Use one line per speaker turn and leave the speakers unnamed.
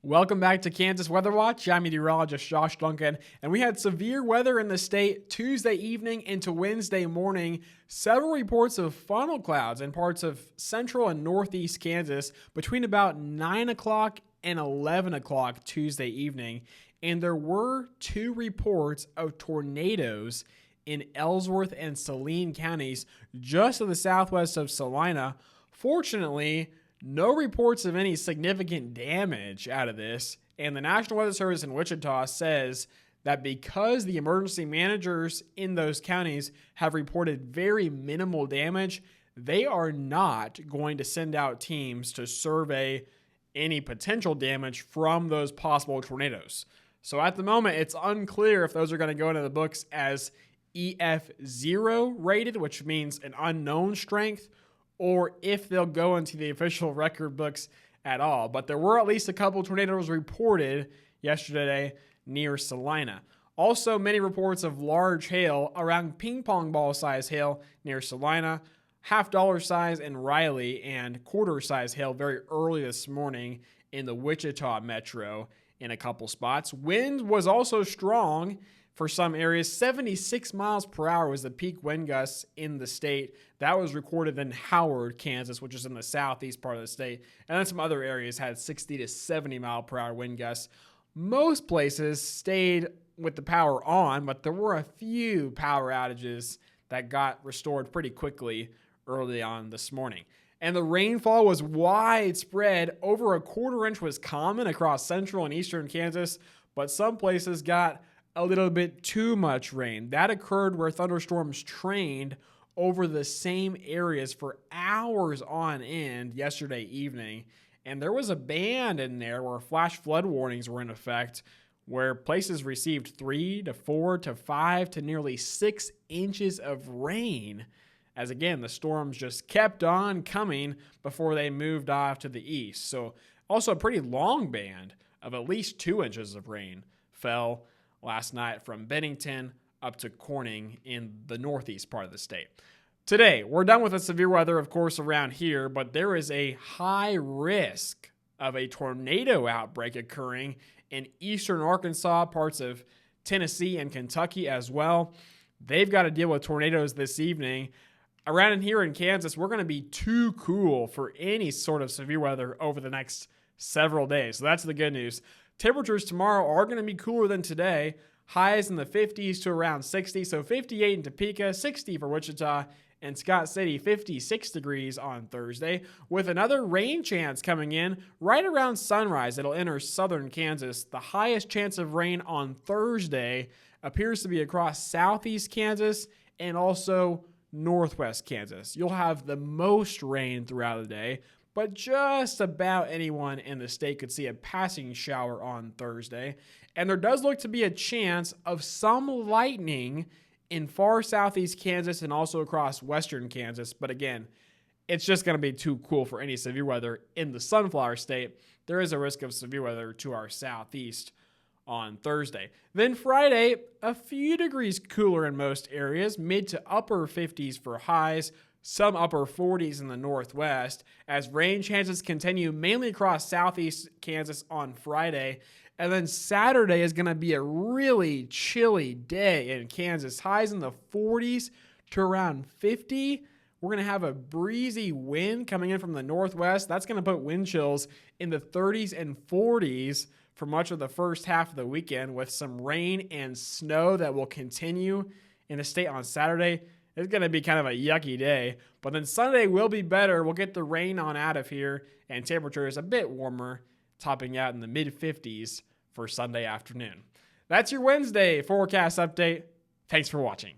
Welcome back to Kansas Weather Watch. I'm Meteorologist Josh Duncan, and we had severe weather in the state Tuesday evening into Wednesday morning. Several reports of funnel clouds in parts of central and northeast Kansas between about 9 o'clock and 11 o'clock Tuesday evening. And there were 2 reports of tornadoes in Ellsworth and Saline counties just to the southwest of Salina. Fortunately, no reports of any significant damage out of this, and the National Weather Service in Wichita says that because the emergency managers in those counties have reported very minimal damage, they are not going to send out teams to survey any potential damage from those possible tornadoes. So at the moment, it's unclear if those are going to go into the books as EF0 rated, which means an unknown strength, or if they'll go into the official record books at all. But there were at least a couple tornadoes reported yesterday near Salina. Also, many reports of large hail, around ping pong ball size hail near Salina, $50 size in Riley, and quarter size hail very early this morning in the Wichita metro in a couple spots. Wind was also strong for some areas. 76 miles per hour was the peak wind gusts in the state. That was recorded in Howard, Kansas, which is in the southeast part of the state. And then some other areas had 60 to 70 mile per hour wind gusts. Most places stayed with the power on, but there were a few power outages that got restored pretty quickly early on this morning. And the rainfall was widespread. Over a quarter inch was common across central and eastern Kansas, but some places got a little bit too much rain. That occurred where thunderstorms trained over the same areas for hours on end yesterday evening. And there was a band in there where flash flood warnings were in effect, where places received 3 to 4 to 5 to nearly 6 inches of rain. As again, the storms just kept on coming before they moved off to the east. So also a pretty long band of at least 2 inches of rain fell last night from Bennington up to Corning in the northeast part of the state. Today, we're done with the severe weather, of course, around here, but there is a high risk of a tornado outbreak occurring in eastern Arkansas, parts of Tennessee and Kentucky as well. They've got to deal with tornadoes this evening. Around in here in Kansas, we're going to be too cool for any sort of severe weather over the next several days. So that's the good news. Temperatures tomorrow are going to be cooler than today. Highs in the 50s to around 60. So 58 in Topeka, 60 for Wichita, and Scott City, 56 degrees on Thursday, with another rain chance coming in right around sunrise. It'll enter southern Kansas. The highest chance of rain on Thursday appears to be across southeast Kansas and also northwest Kansas. You'll have the most rain throughout the day, but just about anyone in the state could see a passing shower on Thursday. And there does look to be a chance of some lightning in far southeast Kansas and also across western Kansas. But again, it's just going to be too cool for any severe weather in the Sunflower State. There is a risk of severe weather to our southeast on Thursday. Then Friday, a few degrees cooler in most areas, mid to upper 50s for highs, some upper 40s in the northwest, as rain chances continue mainly across southeast Kansas on Friday. And then Saturday is going to be a really chilly day in Kansas. Highs in the 40s to around 50. We're going to have a breezy wind coming in from the northwest. That's going to put wind chills in the 30s and 40s for much of the first half of the weekend, with some rain and snow that will continue in the state on Saturday. It's going to be kind of a yucky day, but then Sunday will be better. We'll get the rain on out of here, and temperatures a bit warmer, topping out in the mid-50s for Sunday afternoon. That's your Wednesday forecast update. Thanks for watching.